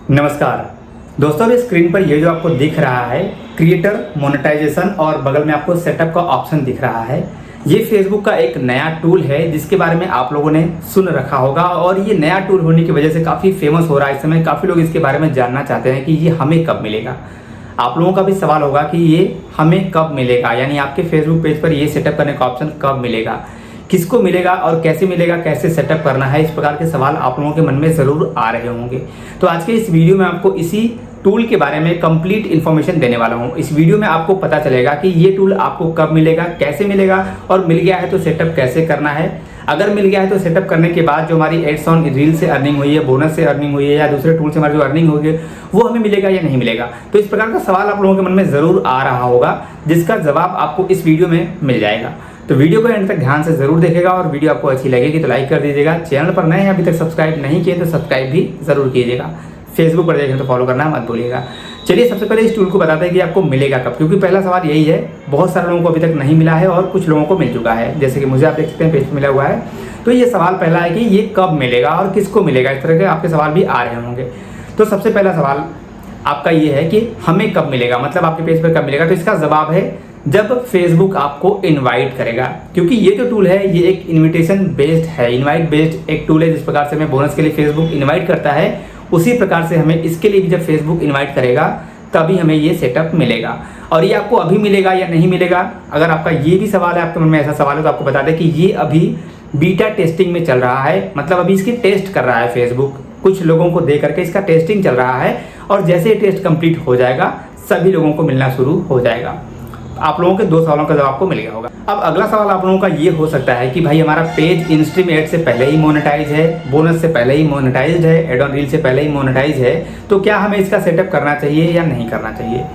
नमस्कार दोस्तों, अभी स्क्रीन पर ये जो आपको दिख रहा है क्रिएटर मोनेटाइजेशन और बगल में आपको सेटअप का ऑप्शन दिख रहा है। ये फेसबुक का एक नया टूल है जिसके बारे में आप लोगों ने सुन रखा होगा और ये नया टूल होने की वजह से काफ़ी फेमस हो रहा है। इस समय काफ़ी लोग इसके बारे में जानना चाहते हैं कि ये हमें कब मिलेगा। आप लोगों का भी सवाल होगा कि ये हमें कब मिलेगा, यानी आपके फेसबुक पेज पर ये सेटअप करने का ऑप्शन कब मिलेगा, किसको मिलेगा और कैसे मिलेगा, कैसे सेटअप करना है। इस प्रकार के सवाल आप लोगों के मन में ज़रूर आ रहे होंगे। तो आज के इस वीडियो में आपको इसी टूल के बारे में कंप्लीट इन्फॉर्मेशन देने वाला हूं। इस वीडियो में आपको पता चलेगा कि ये टूल आपको कब मिलेगा, कैसे मिलेगा और मिल गया है तो सेटअप कैसे करना है। अगर मिल गया है तो सेटअप करने के बाद जो हमारी एड्स ऑन रील से अर्निंग हुई है, बोनस से अर्निंग हुई है या दूसरे टूल से हमारी जो अर्निंग होगी वो हमें मिलेगा या नहीं मिलेगा। तो इस प्रकार का सवाल आप लोगों के मन में ज़रूर आ रहा होगा जिसका जवाब आपको इस वीडियो में मिल जाएगा। तो वीडियो को एंड तक ध्यान से जरूर देखेगा और वीडियो आपको अच्छी लगेगी तो लाइक कर दीजिएगा। चैनल पर नए हैं अभी तक सब्सक्राइब नहीं किए तो सब्सक्राइब भी जरूर कीजिएगा। फेसबुक पर देखें तो फॉलो करना मत भूलिएगा। चलिए सबसे पहले इस टूल को बताते हैं कि आपको मिलेगा कब, क्योंकि पहला सवाल यही है। बहुत सारे लोगों को अभी तक नहीं मिला है और कुछ लोगों को मिल चुका है, जैसे कि मुझे आप देख सकते हैं पेज पर मिला हुआ है। तो ये सवाल पहला है कि ये कब मिलेगा और किसको मिलेगा। इस तरह के आपके सवाल भी आ रहे होंगे। तो सबसे पहला सवाल आपका ये है कि हमें कब मिलेगा, मतलब आपके पेज पर कब मिलेगा। तो इसका जवाब है जब फेसबुक आपको इनवाइट करेगा, क्योंकि ये जो टूल है ये एक इनविटेशन बेस्ड है, इनवाइट बेस्ड एक टूल है। जिस प्रकार से हमें बोनस के लिए फेसबुक इनवाइट करता है उसी प्रकार से हमें इसके लिए भी जब फेसबुक इनवाइट करेगा तभी हमें ये सेटअप मिलेगा। और ये आपको अभी मिलेगा या नहीं मिलेगा, अगर आपका ये भी सवाल है, आपके मन में ऐसा सवाल है, तो आपको बता दें कि ये अभी बीटा टेस्टिंग में चल रहा है। मतलब अभी इसकी टेस्ट कर रहा है फेसबुक, कुछ लोगों को दे करके इसका टेस्टिंग चल रहा है और जैसे ही टेस्ट कंप्लीट हो जाएगा सभी लोगों को मिलना शुरू हो जाएगा। आप लोगों के दो सवालों का जवाब आपको मिल गया होगा। अब अगला सवाल आप लोगों का ये हो सकता है कि भाई हमारा पेज इनस्ट्रीम एड से पहले ही मोनेटाइज है, बोनस से पहले ही मोनेटाइज है, एड ऑन रील से पहले ही मोनेटाइज है, तो क्या हमें इसका सेटअप करना चाहिए या नहीं करना चाहिए।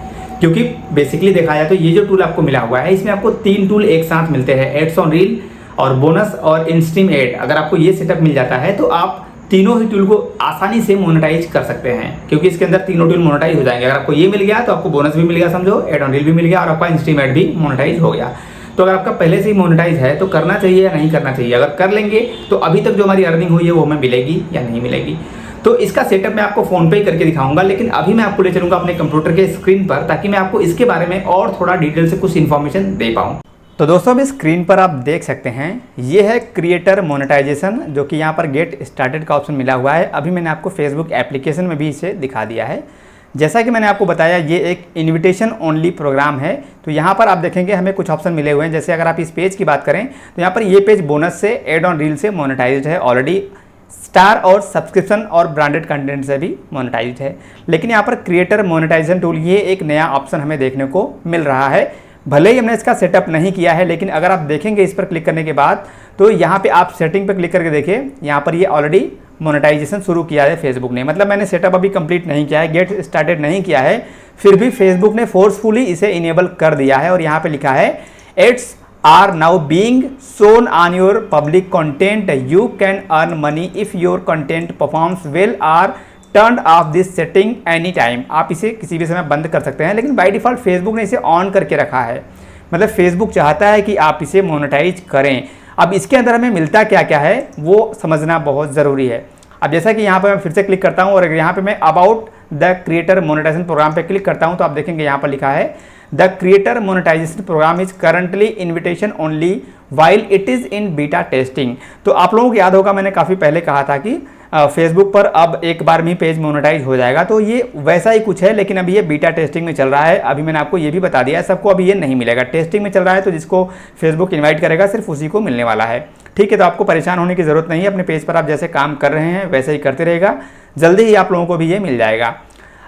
क्योंकि बेसिकली देखा जाए तो ये जो टूल आपको मिला हुआ है इसमें आपको 3 टूल एक साथ मिलते हैं, एड्स ऑन रील और बोनस और इनस्ट्रीम एड। अगर आपको ये सेटअप मिल जाता है तो आप तीनों ही टूल को आसानी से मोनेटाइज कर सकते हैं, क्योंकि इसके अंदर तीनों टूल मोनेटाइज हो जाएंगे। अगर आपको ये मिल गया तो आपको बोनस भी मिल गया, समझो एड ऑन रील भी मिल गया और आपका इनस्ट्रीम एड भी मोनेटाइज हो गया। तो अगर आपका पहले से ही मोनेटाइज है तो करना चाहिए या नहीं करना चाहिए। अगर कर लेंगे तो अभी तक जो हमारी अर्निंग हुई है वो हमें मिलेगी या नहीं मिलेगी। तो इसका सेटअप मैं आपको फोन पे ही करके दिखाऊंगा, लेकिन अभी मैं आपको ले चलूंगा अपने कंप्यूटर के स्क्रीन पर ताकि मैं आपको इसके बारे में और थोड़ा डिटेल से कुछ इन्फॉर्मेशन दे पाऊँ। तो दोस्तों अभी स्क्रीन पर आप देख सकते हैं ये है क्रिएटर मोनेटाइजेशन, जो कि यहाँ पर गेट स्टार्टेड का ऑप्शन मिला हुआ है। अभी मैंने आपको फेसबुक एप्लीकेशन में भी इसे दिखा दिया है। जैसा कि मैंने आपको बताया ये एक इनविटेशन ओनली प्रोग्राम है। तो यहाँ पर आप देखेंगे हमें कुछ ऑप्शन मिले हुए हैं। जैसे अगर आप इस पेज की बात करें तो यहाँ पर ये पेज बोनस से, एड ऑन रील से मोनेटाइज्ड है ऑलरेडी, स्टार और सब्सक्रिप्शन और ब्रांडेड कंटेंट से भी मोनेटाइज्ड है। लेकिन यहाँ पर क्रिएटर मोनेटाइजेशन टूल ये एक नया ऑप्शन हमें देखने को मिल रहा है। भले ही हमने इसका सेटअप नहीं किया है, लेकिन अगर आप देखेंगे इस पर क्लिक करने के बाद तो यहाँ पे आप सेटिंग पर क्लिक करके देखिए, यहाँ पर ये ऑलरेडी मोनेटाइजेशन शुरू किया है फेसबुक ने। मतलब मैंने सेटअप अभी कंप्लीट नहीं किया है, गेट स्टार्टेड नहीं किया है, फिर भी फेसबुक ने फोर्सफुली इसे इनेबल कर दिया है। और यहाँ पे लिखा है ads are now being shown on your public content, you can earn money if your content performs well or turn off this setting any time. आप इसे किसी भी समय बंद कर सकते हैं, लेकिन बाय डिफ़ॉल्ट फेसबुक ने इसे ऑन करके रखा है। मतलब फेसबुक चाहता है कि आप इसे मोनेटाइज करें। अब इसके अंदर हमें मिलता क्या क्या है वो समझना बहुत ज़रूरी है। अब जैसा कि यहाँ पर मैं फिर से क्लिक करता हूँ और यहाँ पे मैं about the creator monetization program पे क्लिक करता हूँ तो आप देखेंगे यहाँ पर लिखा है the creator monetization program is currently invitation only while it is in beta testing. तो आप लोगों को याद होगा मैंने काफ़ी पहले कहा था कि फेसबुक पर अब एक बार में पेज मोनेटाइज हो जाएगा, तो ये वैसा ही कुछ है, लेकिन अभी ये बीटा टेस्टिंग में चल रहा है। अभी मैंने आपको ये भी बता दिया है, सबको अभी ये नहीं मिलेगा, टेस्टिंग में चल रहा है। तो जिसको फेसबुक इनवाइट करेगा सिर्फ उसी को मिलने वाला है। ठीक है, तो आपको परेशान होने की ज़रूरत नहीं है। अपने पेज पर आप जैसे काम कर रहे हैं वैसे ही करते रहेगा, जल्दी ही आप लोगों को भी ये मिल जाएगा।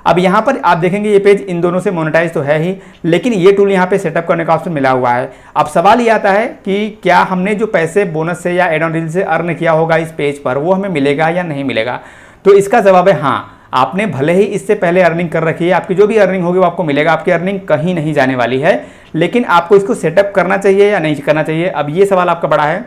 अब यहाँ पर आप देखेंगे ये पेज इन दोनों से मोनेटाइज तो है ही, लेकिन ये टूल यहाँ पे सेटअप करने का ऑप्शन मिला हुआ है। अब सवाल ये आता है कि क्या हमने जो पैसे बोनस से या एड ऑन रील से अर्न किया होगा इस पेज पर वो हमें मिलेगा या नहीं मिलेगा। तो इसका जवाब है हाँ। आपने भले ही इससे पहले अर्निंग कर रखी है, आपकी जो भी अर्निंग होगी वो आपको मिलेगा, आपकी अर्निंग कहीं नहीं जाने वाली है, लेकिन आपको इसको सेटअप करना चाहिए या नहीं करना चाहिए, अब ये सवाल आपका बड़ा है।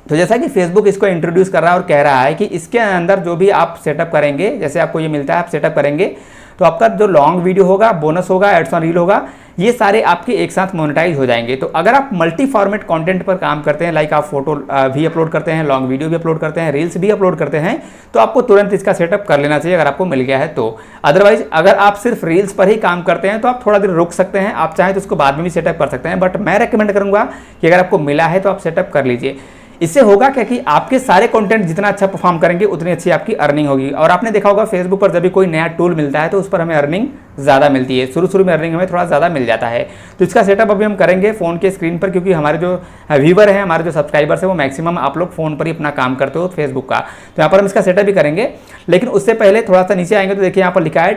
तो जैसा कि फेसबुक इसको इंट्रोड्यूस कर रहा है और कह रहा है कि इसके अंदर जो भी आप सेटअप करेंगे, जैसे आपको ये मिलता है आप सेटअप करेंगे तो आपका जो लॉन्ग वीडियो होगा, बोनस होगा, एड्स ऑन रील होगा, ये सारे आपके एक साथ मोनेटाइज हो जाएंगे। तो अगर आप मल्टी फॉर्मेट कंटेंट पर काम करते हैं, लाइक आप फोटो भी अपलोड करते हैं, लॉन्ग वीडियो भी अपलोड करते हैं, रील्स भी अपलोड करते हैं, तो आपको तुरंत इसका सेटअप कर लेना चाहिए अगर आपको मिल गया है तो। अदरवाइज अगर आप सिर्फ रील्स पर ही काम करते हैं तो आप थोड़ा देर रुक सकते हैं, आप चाहें तो उसको बाद में भी सेटअप कर सकते हैं, बट मैं रेकमेंड करूंगा कि अगर आपको मिला है तो आप सेटअप कर लीजिए। इससे होगा क्या कि आपके सारे कंटेंट जितना अच्छा परफॉर्म करेंगे उतनी अच्छी आपकी अर्निंग होगी। और आपने देखा होगा फेसबुक पर जब भी कोई नया टूल मिलता है तो उस पर हमें अर्निंग ज़्यादा मिलती है, शुरू में अर्निंग हमें थोड़ा ज़्यादा मिल जाता है। तो इसका सेटअप अभी हम करेंगे फ़ोन के स्क्रीन पर, क्योंकि हमारे जो व्यूवर हैं, हमारे जो सब्सक्राइबर्स हैं, वो मैक्सिमम आप लोग फ़ोन पर ही अपना काम करते हो फेसबुक का। तो यहाँ पर हम इसका सेटअप भी करेंगे, लेकिन उससे पहले थोड़ा सा नीचे आएंगे तो देखिए यहाँ पर लिखा है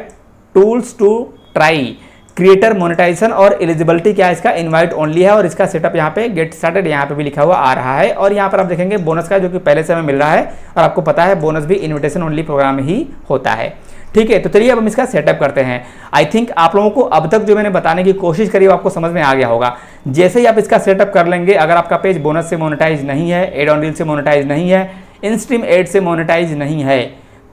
tools to try creator monetization और एलिजिबिलिटी क्या है इसका, इनवाइट ओनली है। और इसका सेटअप यहाँ पे गेट स्टार्टेड यहाँ पे भी लिखा हुआ आ रहा है। और यहाँ पर आप देखेंगे बोनस का, जो कि पहले से हमें मिल रहा है, और आपको पता है बोनस भी इनविटेशन ओनली प्रोग्राम ही होता है। ठीक है, तो चलिए अब हम इसका सेटअप करते हैं। आई थिंक आप लोगों को अब तक जो मैंने बताने की कोशिश करी वो आपको समझ में आ गया होगा। जैसे ही आप इसका सेटअप कर लेंगे, अगर आपका पेज बोनस से मोनेटाइज नहीं है, एड ऑन रील से मोनेटाइज नहीं है, इन स्ट्रीम एड से मोनेटाइज नहीं है,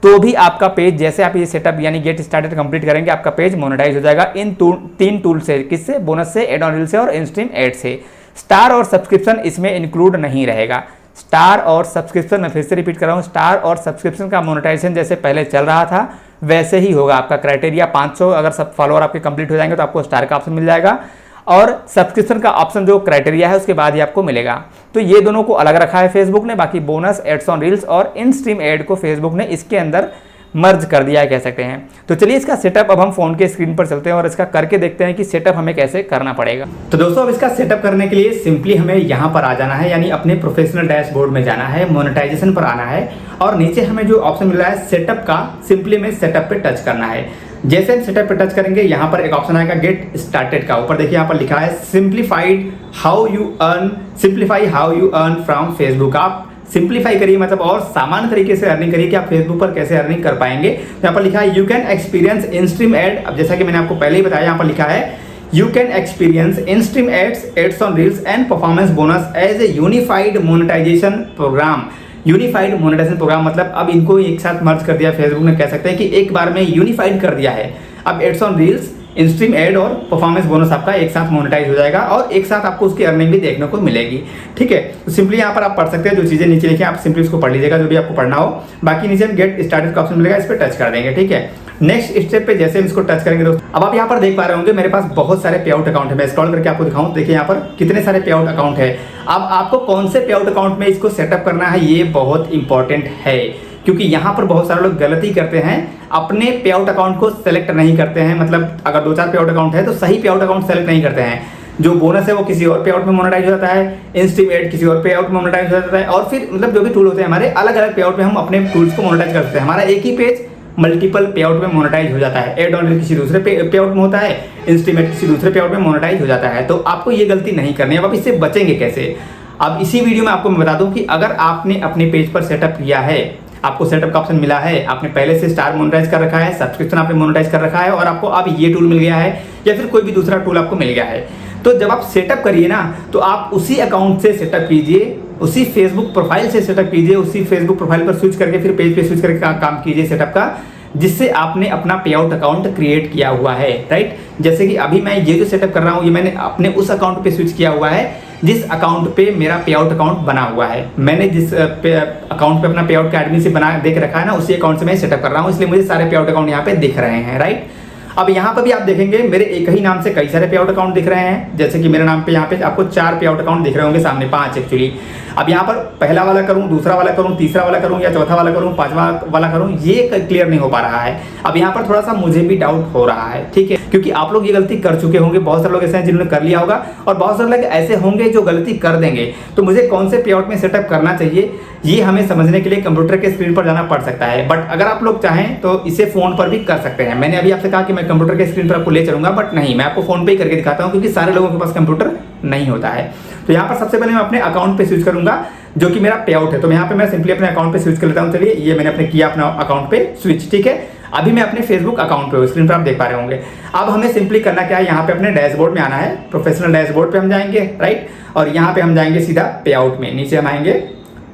तो भी आपका पेज, जैसे आप ये सेटअप यानी गेट स्टार्टेड कंप्लीट करेंगे, आपका पेज मोनेटाइज हो जाएगा इन तीन टूल से। किससे? बोनस से, एड ऑन रील से और इन स्ट्रीम एड से। स्टार और सब्सक्रिप्शन इसमें इंक्लूड नहीं रहेगा। स्टार और सब्सक्रिप्शन, मैं फिर से रिपीट कर रहा हूँ, स्टार और सब्सक्रिप्शन का मोनेटाइजेशन जैसे पहले चल रहा था वैसे ही होगा। आपका क्राइटेरिया 500 अगर सब फॉलोअर आपके कंप्लीट हो जाएंगे तो आपको स्टार का ऑप्शन मिल जाएगा, और सब्सक्रिप्शन का ऑप्शन जो क्राइटेरिया है उसके बाद ही आपको मिलेगा। तो ये दोनों को अलग रखा है फेसबुक ने। बाकी बोनस, एड्स ऑन रील्स और इन स्ट्रीम एड को फेसबुक ने इसके अंदर मर्ज कर दिया है, कह सकते हैं। तो चलिए इसका सेटअप अब हम फोन के स्क्रीन पर चलते हैं और इसका करके देखते हैं कि सेटअप हमें कैसे करना पड़ेगा। तो दोस्तों अब इसका सेटअप करने के लिए सिंपली हमें यहाँ पर आ जाना है, यानी अपने प्रोफेशनल डैशबोर्ड में जाना है, मोनेटाइजेशन पर आना है, और नीचे हमें जो ऑप्शन मिल रहा है सेटअप का, सिंपली हमें सेटअप पे टच करना है। जैसे हम सेटअप पे टच करेंगे, यहाँ पर एक ऑप्शन आएगा गेट स्टार्टेड का। ऊपर देखिए यहाँ पर लिखा है simplify how you earn from Facebook. आप सिंप्लीफाई करिए, मतलब और सामान्य तरीके से अर्निंग करिए कि आप फेसबुक पर कैसे अर्निंग कर पाएंगे। यहाँ पर लिखा है you can experience in stream add. अब जैसा कि मैंने आपको पहले ही बताया, यहाँ पर लिखा है you can experience in stream ads, ads on reels and performance bonus as a unified monetization program. Unified monetization program मतलब अब इनको एक साथ मर्ज कर दिया फेसबुक ने, कह सकते हैं कि एक बार में यूनिफाइड कर दिया है। अब ads on reels, in stream ad और परफॉर्मेंस बोनस आपका एक साथ मोनेटाइज हो जाएगा, और एक साथ आपको उसकी अर्निंग भी देखने को मिलेगी। ठीक है, तो सिंपली यहाँ पर आप पढ़ सकते हैं, जो चीजें नीचे लिखी हैं आप सिंपली उसको पढ़ लीजिएगा, जो भी आपको पढ़ना हो। बाकी नीचे हम गेट स्टार्टेड का ऑप्शन मिलेगा, इस पर टच कर देंगे। ठीक है, नेक्स्ट स्टेप पे जैसे हम इसको टच करेंगे दोस्तों, अब आप यहाँ पर देख पा रहे होंगे मेरे पास बहुत सारे पे आउट अकाउंट है। मैं स्क्रॉल करके आपको दिखाऊं, देखिए यहाँ पर कितने सारे पे आउट अकाउंट है। अब आपको कौन से पे आउट अकाउंट में इसको सेटअप करना है, ये बहुत इंपॉर्टेंट है, क्योंकि यहाँ पर बहुत सारे लोग गलती करते हैं, अपने पे आउट अकाउंट को सेलेक्ट नहीं करते हैं। मतलब अगर 2-4 पे आउट अकाउंट है तो सही पे आउट अकाउंट सेलेक्ट नहीं करते हैं। जो बोनस है वो किसी और पे आउट में मोनेटाइज हो जाता है, इन स्ट्रीम एड किसी और पे आउट में मोनेटाइज हो जाता है, और फिर मतलब जो भी टूल होते हैं हमारे, अलग अलग पे आउट में हम अपने टूल्स को मोनेटाइज कर सकते हैं। हमारा एक ही पेज मल्टीपल पे आउट में मोनेटाइज हो जाता है। एड ऑन रील किसी दूसरे पे आउट में होता है, इन स्ट्रीम एड किसी दूसरे पे आउट में मोनेटाइज हो जाता है। तो आपको ये गलती नहीं करनी है। अब इससे बचेंगे कैसे, अब इसी वीडियो में आपको मैं बता दूं कि अगर आपने अपने पेज पर सेटअप किया है, आपको सेटअप का ऑप्शन मिला है, आपने पहले से स्टार मोनेटाइज कर रखा है, सब्सक्रिप्शन आपने मोनेटाइज कर रखा है, और आपको अब ये टूल मिल गया है या फिर कोई भी दूसरा टूल आपको मिल गया है, तो जब आप सेटअप करिए ना, तो आप उसी अकाउंट से सेटअप कीजिए, उसी फेसबुक प्रोफाइल से सेटअप कीजिए, उसी फेसबुक प्रोफाइल पर स्विच करके फिर पेज पे स्विच करके काम कीजिए सेटअप का, जिससे आपने अपना पे आउट अकाउंट क्रिएट किया हुआ है। राइट, जैसे कि अभी मैं ये जो सेटअप कर रहा हूँ, ये मैंने अपने उस अकाउंट पे स्विच किया हुआ है जिस अकाउंट पे मेरा पे आउट अकाउंट बना हुआ है। मैंने जिस अकाउंट पे अपना पे आउट का एडमिन से बना देख रखा है ना, उसी अकाउंट से मैं सेटअप कर रहा हूँ, इसलिए मुझे सारे पे आउट अकाउंट यहाँ पे दिख रहे हैं। राइट, अब यहाँ पर भी आप देखेंगे मेरे एक ही नाम से कई सारे पे आउट अकाउंट दिख रहे हैं। जैसे कि मेरे नाम पे यहाँ पे आपको 4 पे आउट अकाउंट दिख रहे होंगे, सामने 5 एक्चुअली। अब यहाँ पर पहला वाला करूँ, दूसरा वाला करूँ, तीसरा वाला करूँ या चौथा वाला करूँ, 5वां वाला करूँ, ये क्लियर नहीं हो पा रहा है। अब यहाँ पर थोड़ा सा मुझे भी डाउट हो रहा है। ठीक है, क्योंकि आप लोग ये गलती कर चुके होंगे, बहुत सारे लोग ऐसे हैं जिन्होंने कर लिया होगा, और बहुत सारे लोग ऐसे होंगे जो गलती कर देंगे। तो मुझे कौन से पे आउट में सेटअप करना चाहिए, ये हमें समझने के लिए कंप्यूटर के स्क्रीन पर जाना पड़ सकता है। बट अगर आप लोग चाहें तो इसे फोन पर भी कर सकते हैं। मैंने अभी आपसे कहा कि मैं कंप्यूटर के स्क्रीन पर आपको ले चलूंगा, बट नहीं, मैं आपको फोन पे ही करके दिखाता हूँ, क्योंकि सारे लोगों के पास कंप्यूटर नहीं होता है। तो यहाँ पर सबसे पहले मैं अपने अकाउंट पे स्विच करूंगा, जो कि मेरा पे आउट है। तो यहाँ पे मैं सिंपली अपने अकाउंट पे स्विच कर लेता हूँ। चलिए, ये मैंने अपने किया अपना अकाउंट पे स्विच। ठीक है, अभी मैं अपने फेसबुक अकाउंट पे हूँ, स्क्रीन पर आप देख पा रहे होंगे। अब हमें सिंपली करना क्या है, यहाँ पे अपने डैशबोर्ड में आना है, प्रोफेशनल डैशबोर्ड पे हम जाएंगे। राइट, और यहाँ पे हम जाएंगे सीधा पे आउट में, नीचे हम आएंगे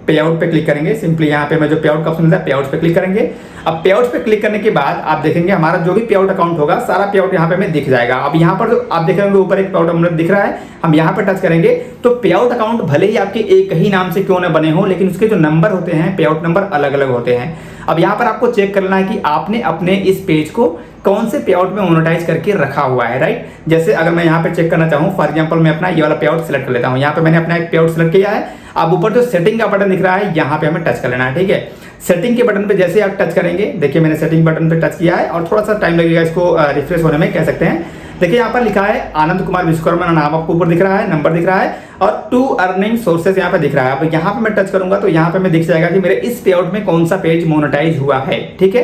पे आउट पे क्लिक करेंगे। सिंपली यहाँ पे मैं जो पे आउट का ऑप्शन मिलता है पे आउट पे क्लिक करेंगे। अब पे आउट पे क्लिक करने के बाद आप देखेंगे हमारा जो भी पे आउट अकाउंट होगा सारा पे आउट यहाँ पे हमें दिख जाएगा। अब यहाँ पर जो आप देख रहे होंगे ऊपर एक पे आउट अकाउंट दिख रहा है, हम यहाँ पर टच करेंगे तो पे आउट अकाउंट भले ही आपके एक ही नाम से क्यों ना बने हो, लेकिन उसके जो नंबर होते हैं पे आउट नंबर अलग अलग होते हैं। अब यहाँ पर आपको चेक करना है कि आपने अपने इस पेज को कौन से पे आउट में मोनेटाइज करके रखा हुआ है, राइट। जैसे अगर मैं यहाँ पे चेक करना चाहूँ, फॉर एग्जांपल मैं अपना ये वाला पे आउट सेलेक्ट कर लेता हूँ। यहाँ पे मैंने अपना एक पे आउट सेलेक्ट किया है। अब ऊपर जो सेटिंग का बटन दिख रहा है यहाँ पे हमें टच कर लेना है, ठीक है। सेटिंग के बटन पे जैसे आप टच करेंगे, देखिए मैंने सेटिंग बटन पे टच किया है और थोड़ा सा टाइम लगेगा इसको रिफ्रेश होने में, कह सकते हैं। देखिए यहाँ पर लिखा है आनंद कुमार विश्वकर्मा नाम आपको ऊपर दिख रहा है, नंबर दिख रहा है और 2 अर्निंग सोर्सेज यहाँ पे दिख रहा है। अब यहाँ पे मैं टच करूंगा तो यहाँ पे मैं दिख जाएगा कि मेरे इस पे आउट में कौन सा पेज मोनेटाइज हुआ है, ठीक है।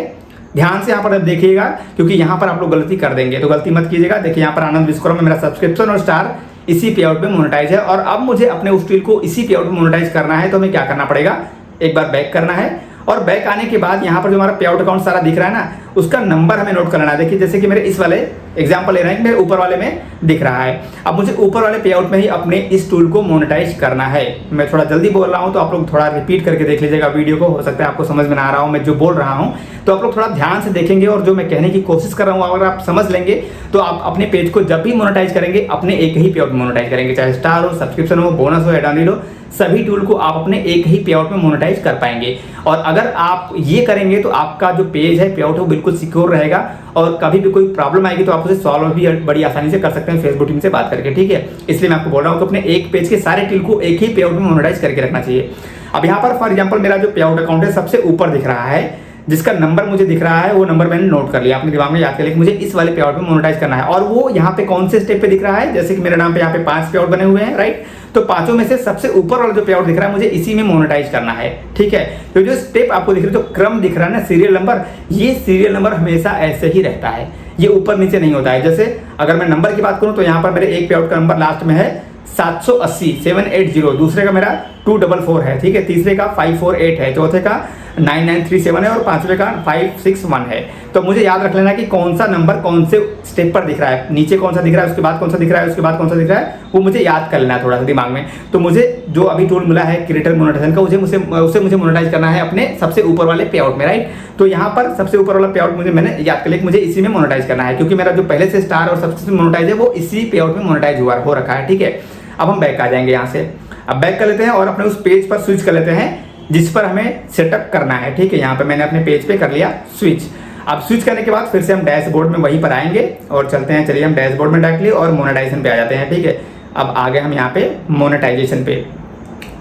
ध्यान से यहाँ पर देखिएगा क्योंकि यहाँ पर आप लोग गलती कर देंगे, तो गलती मत कीजिएगा। देखिए यहाँ पर आनंद विश्वकर्मा मेरा सब्सक्रिप्शन और स्टार इसी पे आउट में मोनेटाइज है और अब मुझे अपने उस टूल को इसी पे आउट में मोनेटाइज करना है। तो हमें क्या करना पड़ेगा, एक बार बैक करना है और बैक आने के बाद यहाँ पर जो हमारा पे आउट अकाउंट सारा दिख रहा है ना, उसका नंबर हमें नोट कर लेना है। देखिए जैसे कि मेरे इस वाले एग्जांपल ले रहे हैं कि मेरे ऊपर वाले में दिख रहा है। अब मुझे ऊपर वाले पे आउट में ही अपने इस टूल को मोनेटाइज करना है। मैं थोड़ा जल्दी बोल रहा हूँ तो आप लोग थोड़ा रिपीट करके देख लीजिएगा वीडियो को, हो सकता है आपको समझ में ना आ रहा हूँ मैं जो बोल रहा हूँ, तो आप लोग थोड़ा ध्यान से देखेंगे और जो मैं कहने की कोशिश कर रहा हूँ अगर आप समझ लेंगे तो आप अपने पेज को जब भी मोनेटाइज करेंगे अपने एक ही पे आउट में मोनेटाइज करेंगे, चाहे स्टार हो, सब्सक्रिप्शन हो, बोनस हो, एड ऑन हो, सभी टूल को आप अपने एक ही पे आउट में मोनेटाइज कर पाएंगे। और अगर आप ये करेंगे तो आपका जो पेज है पे आउट है वो बिल्कुल सिक्योर रहेगा और कभी भी कोई प्रॉब्लम आएगी तो आप उसे सॉल्व भी बड़ी आसानी से कर सकते हैं फेसबुक टीम से बात करके, ठीक है। इसलिए मैं आपको बोल रहा हूँ कि अपने एक पेज के सारे टूल को एक ही पे आउट में मोनेटाइज करके रखना चाहिए। अब यहाँ पर फॉर एग्जाम्पल मेरा जो पे आउट अकाउंट है सबसे ऊपर दिख रहा है, जिसका नंबर मुझे दिख रहा है वो नंबर मैंने नोट कर लिया, अपने दिमाग में याद कर लिया कि मुझे इस वाले पे आउट में मोनेटाइज करना है। और वो यहाँ पे कौन से स्टेप पे दिख रहा है, जैसे कि मेरे नाम पे यहाँ पे 5 पे आउट बने हुए हैं, राइट। तो पांचों में से सबसे ऊपर वाला जो पे आउट दिख रहा है मुझे इसी में मोनेटाइज करना है, ठीक है। तो जो स्टेप आपको दिख रहा है, जो क्रम दिख रहा है ना, सीरियल नंबर, ये सीरियल नंबर हमेशा ऐसे ही रहता है, ये ऊपर नीचे नहीं होता है। जैसे अगर मैं नंबर की बात करूं तो यहाँ पर मेरे एक पे आउट का नंबर लास्ट में है 780 780, दूसरे का मेरा 244 है, ठीक है, तीसरे का 548 है, चौथे का 9937 है और पांचवे का 561 है। तो मुझे याद रख लेना कि कौन सा नंबर कौन से स्टेप पर दिख रहा है, नीचे कौन सा दिख रहा है, उसके बाद कौन सा दिख रहा है, उसके बाद कौन सा दिख रहा है, वो मुझे याद कर लेना है थोड़ा सा दिमाग में। तो मुझे जो अभी टूल मिला है क्रिएटर मोनेटाइजेशन का, उसे मुझे मोनेटाइज करना है अपने सबसे ऊपर वाले पे आउट में, राइट। तो यहाँ पर सबसे ऊपर वाला पे आउट मुझे मैंने याद कर लिया कि मुझे इसी में मोनेटाइज करना है, क्योंकि मेरा जो पहले से स्टार और सबसे मोनेटाइज है वो इसी पे आउट में मोनेटाइज हो रखा है, ठीक है। अब हम बैक आ जाएंगे यहाँ से, अब बैक कर लेते हैं और अपने उस पेज पर स्विच कर लेते हैं जिस पर हमें सेटअप करना है, ठीक है। यहाँ पे मैंने अपने पेज पे कर लिया स्विच। अब स्विच करने के बाद फिर से हम डैशबोर्ड में वहीं पर आएंगे और चलते हैं, चलिए हम डैशबोर्ड में डायरेक्टली और मोनेटाइजेशन पे आ जाते हैं, ठीक है। अब आ गए हम यहाँ पे मोनेटाइजेशन पे।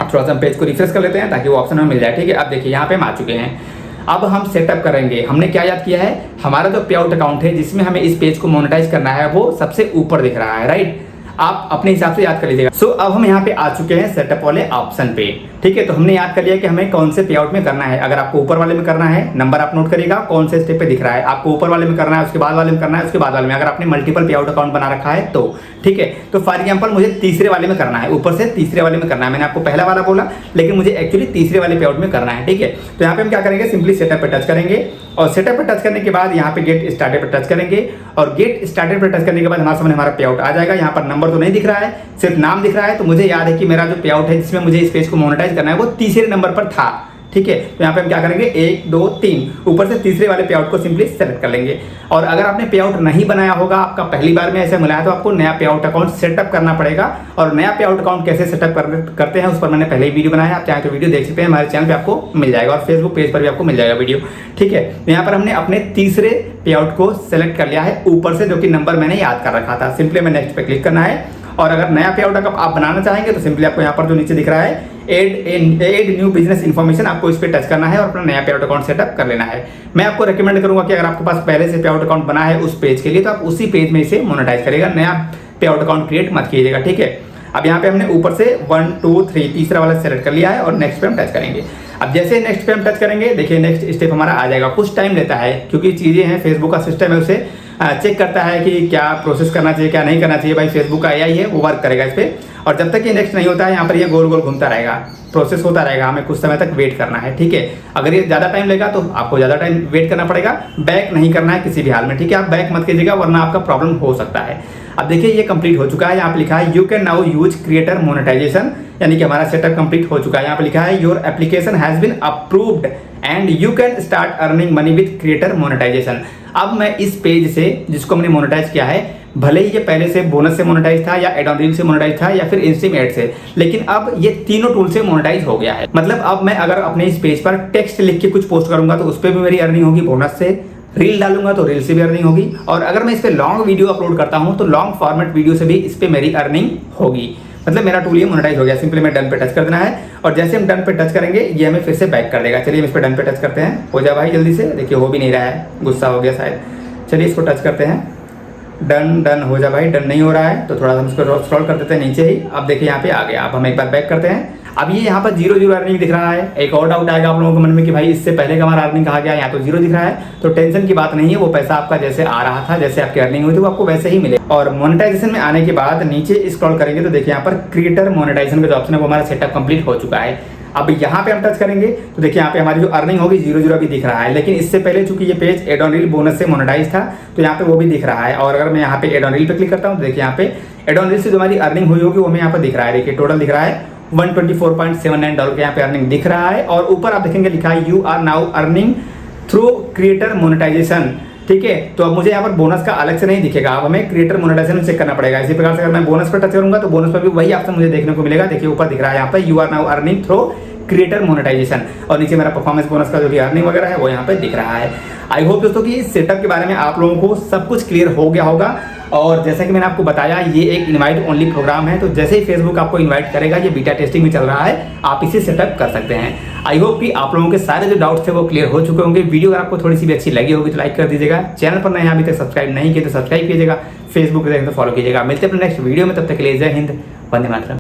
अब थोड़ा सा हम पेज को रिफ्रेश कर लेते हैं ताकि वो ऑप्शन हमें मिल जाए, ठीक है। अब देखिए यहाँ पे हम आ चुके हैं। अब हम सेटअप करेंगे, हमने क्या याद किया है, हमारा जो पे आउट अकाउंट है जिसमें हमें इस पेज को मोनेटाइज करना है वो सबसे ऊपर दिख रहा है, राइट। आप अपने हिसाब से याद कर लीजिएगा। सो अब हम यहाँ पे आ चुके हैं सेटअप वाले ऑप्शन पे, ठीक है। तो हमने याद कर लिया कि हमें कौन से पे आउट में करना है। अगर आपको ऊपर वाले में करना है, नंबर आप नोट करिएगा कौन से स्टेप पे दिख रहा है, आपको ऊपर वाले में करना है, उसके बाद वाले में करना है, उसके बाद वाले में, अगर आपने मल्टीपल पे आउट अकाउंट बना रखा है तो, ठीक है। तो फॉर एग्जाम्पल मुझे तीसरे वाले में करना है, ऊपर से तीसरे वाले में करना है। मैंने आपको पहला वाला बोला लेकिन मुझे एक्चुअली तीसरे वाले पे आउट में करना है, ठीक है। तो यहाँ पे हम क्या करेंगे, सिंपली सेटअप पे टच करेंगे और सेटअप पे टच करने के बाद यहाँ पे गेट स्टार्टेड पे टच करेंगे और गेट स्टार्टेड पे टच करने के बाद हमारे सामने हमारा पे आउट आ जाएगा। यहाँ पर नंबर तो नहीं दिख रहा है, सिर्फ नाम दिख रहा है। तो मुझे याद है कि मेरा जो पे आउट है जिसमें मुझे इस पेज को मोनेटाइज करना है वो तीसरे नंबर पर था, ठीक है। तो यहाँ पे हम क्या करेंगे, 1 2 3 ऊपर से तीसरे वाले पे आउट को सिंपली सेलेक्ट कर लेंगे। और अगर आपने पे आउट नहीं बनाया होगा, आपका पहली बार में ऐसे मिला है, तो आपको नया पे आउट अकाउंट सेटअप करना पड़ेगा। और नया पे आउट अकाउंट कैसे सेटअप करते हैं उस पर मैंने पहले ही वीडियो बनाया है, आप चाहें तो वीडियो देख सकते हैं, हमारे चैनल पे आपको मिल जाएगा और फेसबुक पेज पर भी आपको मिल जाएगा वीडियो, ठीक है। तो यहाँ पर हमने अपने तीसरे पे आउट को सेलेक्ट कर लिया है ऊपर से, जो कि नंबर मैंने याद कर रखा था। सिंपली हमें नेक्स्ट पे क्लिक करना है। और अगर नया पे आउट आप बनाना चाहेंगे तो सिंपली आपको यहाँ पर जो नीचे दिख रहा है एड न्यू बिजनेस इन्फॉर्मेशन, आपको इस पे टच करना है और अपना नया पे आउट अकाउंट सेटअप कर लेना है। मैं आपको रेकमेंड करूंगा कि अगर आपके पास पहले से पे आउट अकाउंट बना है उस पेज के लिए तो आप उसी पेज में इसे मोनेटाइज करेगा, नया पे आउट अकाउंट क्रिएट मत कीजिएगा, ठीक है। अब यहाँ पे हमने ऊपर से 1 2 3 तीसरा वाला सेलेक्ट कर लिया है और नेक्स्ट पे हम टच करेंगे। अब जैसे नेक्स्ट पे हम टच करेंगे, देखिए नेक्स्ट स्टेप हमारा आ जाएगा। कुछ टाइम लेता है क्योंकि चीजें हैं, फेसबुक का सिस्टम है, उसे चेक करता है कि क्या प्रोसेस करना चाहिए क्या नहीं करना चाहिए। भाई फेसबुक का एआई है, वो वर्क करेगा इस पे। और जब तक ये नेक्स्ट नहीं होता है यहाँ पर ये गोल गोल घूमता रहेगा, प्रोसेस होता रहेगा, हमें कुछ समय तक वेट करना है, ठीक है। अगर ये ज़्यादा टाइम लेगा तो आपको ज़्यादा टाइम वेट करना पड़ेगा, बैक नहीं करना है किसी भी हाल में, ठीक है। आप बैक मत कीजिएगा वरना आपका प्रॉब्लम हो सकता है। अब देखिए ये कंप्लीट हो चुका है, यहाँ पे लिखा है you can now use creator monetization यानी कि हमारा सेटअप कंप्लीट हो चुका है। यहाँ पे लिखा है your application has been approved and you can start earning money with creator monetization. अब मैं इस पेज से जिसको हमने मोनेटाइज किया है, भले ही ये पहले से बोनस से मोनेटाइज था या एड ऑन रील से मोनेटाइज था या फिर इंस्ट्रीम एड से, लेकिन अब ये तीनों टूल से मोनेटाइज हो गया है। मतलब अब मैं अगर अपने इस पेज पर टेक्स्ट लिख के कुछ पोस्ट करूंगा तो उस पर भी मेरी अर्निंग होगी बोनस से, रील डालूंगा तो रील से भी अर्निंग होगी, और अगर मैं इस पे लॉन्ग वीडियो अपलोड करता हूं तो लॉन्ग फॉर्मेट वीडियो से भी इस पे मेरी अर्निंग होगी। मतलब मेरा टूल ये मोनेटाइज हो गया। सिंपली मैं डन पे टच कर देना है और जैसे हम डन पे टच करेंगे ये हमें फिर से बैक कर देगा। चलिए हम इस पे डन पे टच करते हैं। हो जा भाई जल्दी से, देखिए हो भी नहीं रहा है, गुस्सा हो गया शायद। चलिए इसको टच करते हैं, डन डन हो जा भाई। डन नहीं हो रहा है तो थोड़ा सा हम इसको स्क्रॉल कर देते हैं नीचे ही। अब देखिए यहाँ पे आ गया। अब हम एक बार बैक करते हैं। अब ये यहाँ पर 0 अर्निंग दिख रहा है। एक और डाउट आएगा आप लोगों के मन में कि भाई इससे पहले का हमारा अर्निंग कहाँ गया, यहाँ तो 0 दिख रहा है। तो टेंशन की बात नहीं है, वो पैसा आपका जैसे आ रहा था, जैसे आपकी अर्निंग हुई थी, वो आपको वैसे ही मिले। और मोनेटाइजेशन में आने के बाद नीचे स्क्रॉल करेंगे तो देखिए यहाँ पर क्रिएटर मोनेटाइजेशन का जो ऑप्शन है वो हमारा सेटअप कंप्लीट हो चुका है। अब यहाँ पे हम टच करेंगे तो देखिए यहाँ पे हमारी जो अर्निंग होगी 0 अभी दिख रहा है, लेकिन इससे पहले चूंकि ये page add on reel bonus से मोनेटाइज था तो यहाँ पे वो भी दिख रहा है। और अगर मैं यहाँ पे एड ऑन रील पे क्लिक करता हूँ तो देखिए यहाँ पे एड ऑन रील से जो हमारी अर्निंग हुई होगी वो हमें यहाँ पर दिख रहा है। देखिए टोटल दिख रहा है $124.79 का यहाँ पे अर्निंग दिख रहा है। और ऊपर आप देखेंगे लिखा है you are now earning through creator monetization. ठीक है, तो अब मुझे यहाँ पर बोनस का अलग से नहीं दिखेगा, अब हमें क्रिएटर मोनेटाइजेशन चेक करना पड़ेगा। इसी प्रकार से अगर मैं बोनस पर टच करूंगा तो बोनस पर भी वही ऑप्शन मुझे देखने को मिलेगा। देखिए ऊपर दिख रहा है यहाँ पे you are now earning through creator monetization, और नीचे मेरा परफॉर्मेंस बोनस का जो भी अर्निंग वगैरह है वो यहाँ पे दिख रहा है। आई होप दोस्तों कि इस सेटअप के बारे में आप लोगों को सब कुछ क्लियर हो गया होगा। और जैसा कि मैंने आपको बताया ये एक इनवाइट ओनली प्रोग्राम है, तो जैसे ही फेसबुक आपको इनवाइट करेगा, ये बीटा टेस्टिंग में चल रहा है, आप इसे सेटअप कर सकते हैं। आई होप कि आप लोगों के सारे जो डाउट्स थे वो क्लियर हो चुके होंगे। वीडियो अगर आपको थोड़ी सी भी अच्छी लगी होगी तो लाइक कर दीजिएगा। चैनल पर नए अभी तक सब्सक्राइब नहीं किए तो सब्सक्राइब कीजिएगा। फेसबुक पे देखें तो फॉलो कीजिएगा। मिलते हैं अपने नेक्स्ट वीडियो में, तब तक के लिए जय हिंद, वंदे मातरम।